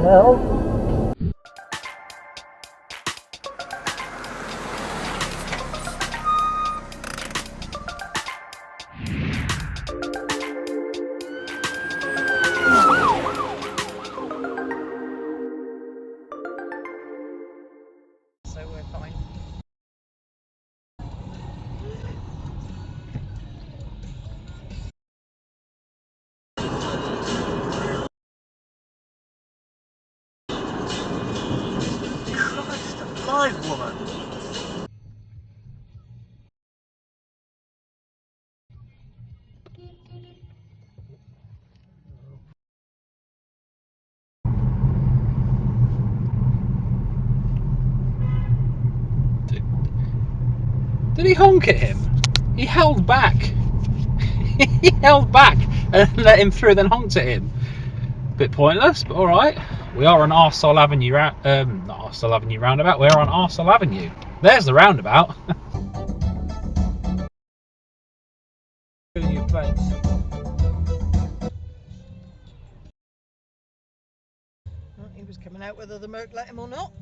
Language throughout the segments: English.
hell? So we're fine. Christ alive, woman! Did he honk at him? He held back. He held back and let him through, then honked at him. Bit pointless, but all right. We are on Arsehole Avenue, not Arsehole Avenue Roundabout. We're on Arsehole Avenue. There's the roundabout. Your plates. Well, he was coming out whether the moat let him or not.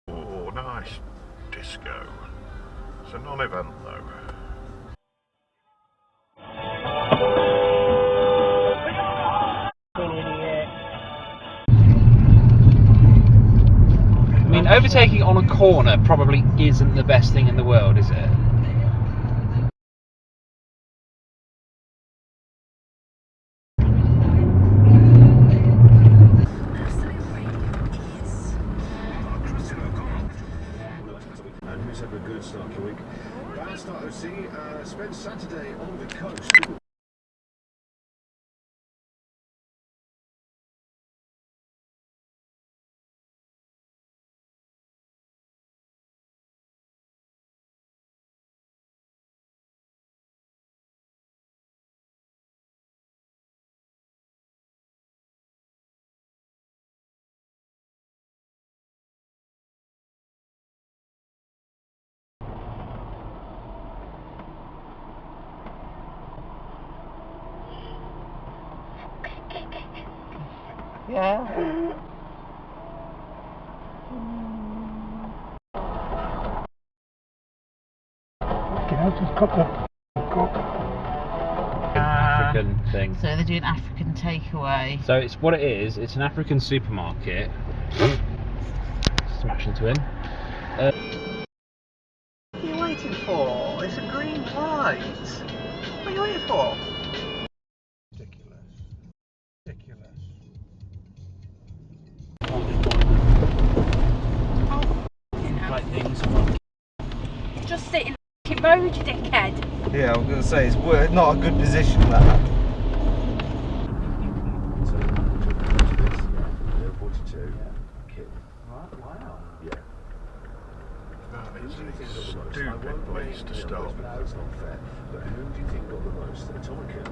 Oh, nice disco. It's a non-event though. I mean, overtaking on a corner probably isn't the best thing in the world, is it? And who's having a good start to the week? Bad start OC, spent Saturday on the coast. Yeah. African thing. So they're doing African takeaway. So it's what it is. It's an African supermarket. Smash into him. What are you waiting for? It's a green light. What are you waiting for? Ridiculous. Ridiculous. Like things. Just sit in the road, you dickhead. Yeah, I was going to say, it's not a good position, that. So, this, 42, kid. Wow. Yeah. That is Who do you a think got the most? I stupid won't place name to the start. others because it's not fair. But who do you think got the most? Atomic Hill.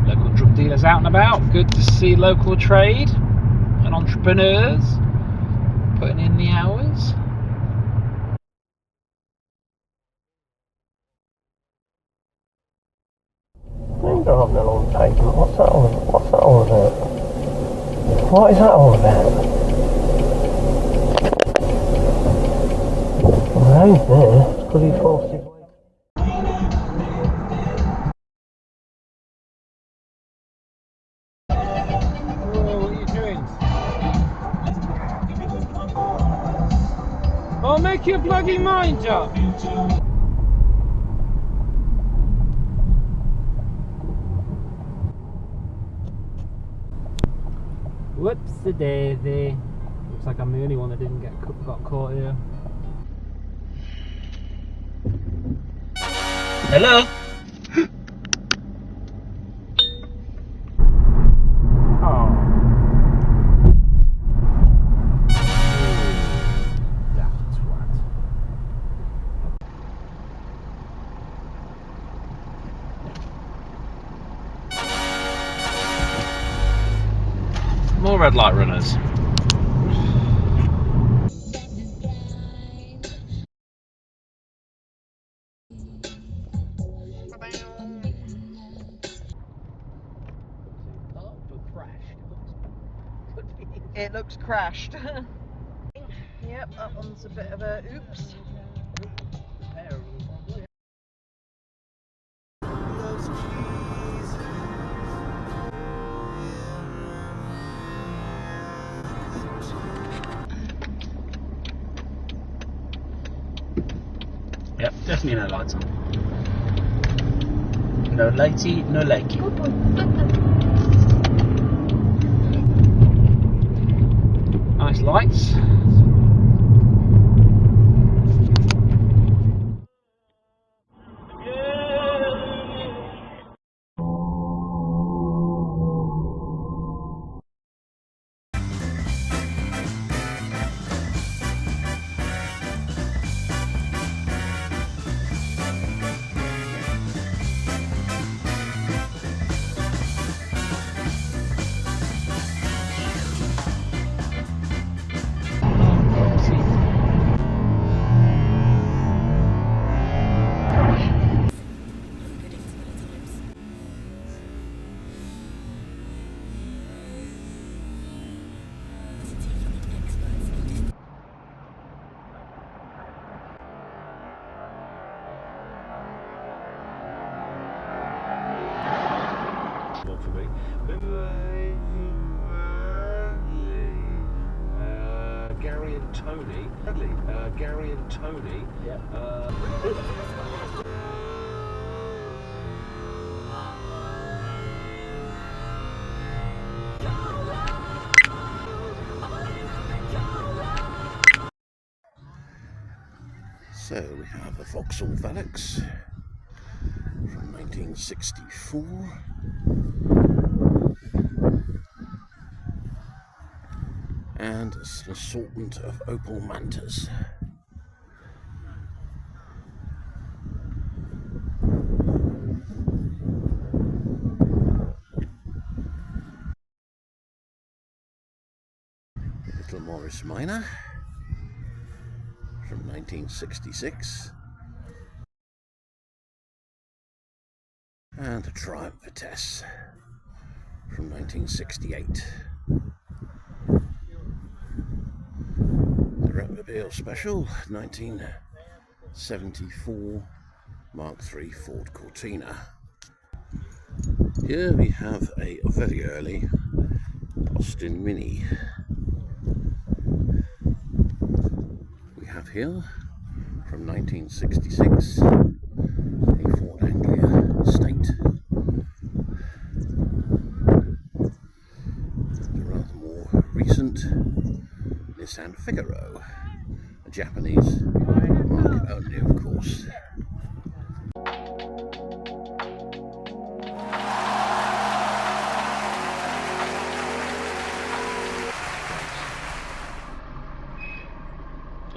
Local drug dealers out and about. Good to see local trade and entrepreneurs putting in the hours. Finger on the long pavement. What's that all about? What is that all about? Right there. It's because he forced his way. What are you doing? Oh, make your bloody mind up! Whoops-a-daisy. Looks like I'm the only one that didn't got caught here. Hello? Oh. Daft twat. More red light runners. It looks crashed. Yep, that one's a bit of a oops. Yep, definitely no lights on. No lighty, no likey. Nice lights. One for me. Gary and Tony. Gary and Tony. Yeah. So we have a Vauxhall Velux from 1964. And an assortment of Opel Mantas. Little Morris Minor from 1966. And a Triumph Vitesse from 1968. The Roundabout Special 1974 Mark III Ford Cortina. Here we have a very early Austin Mini. We have here from 1966 a Ford Anglia Estate. The rather more recent Nissan Figaro, a Japanese market only, of course.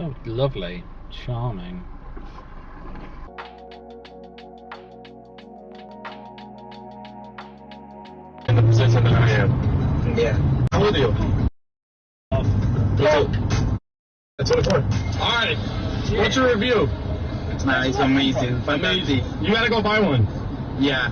Oh, lovely. Charming. Yeah. How old are you? 24. Alright. What's your review? It's nice, amazing, fantastic. You gotta go buy one. Yeah.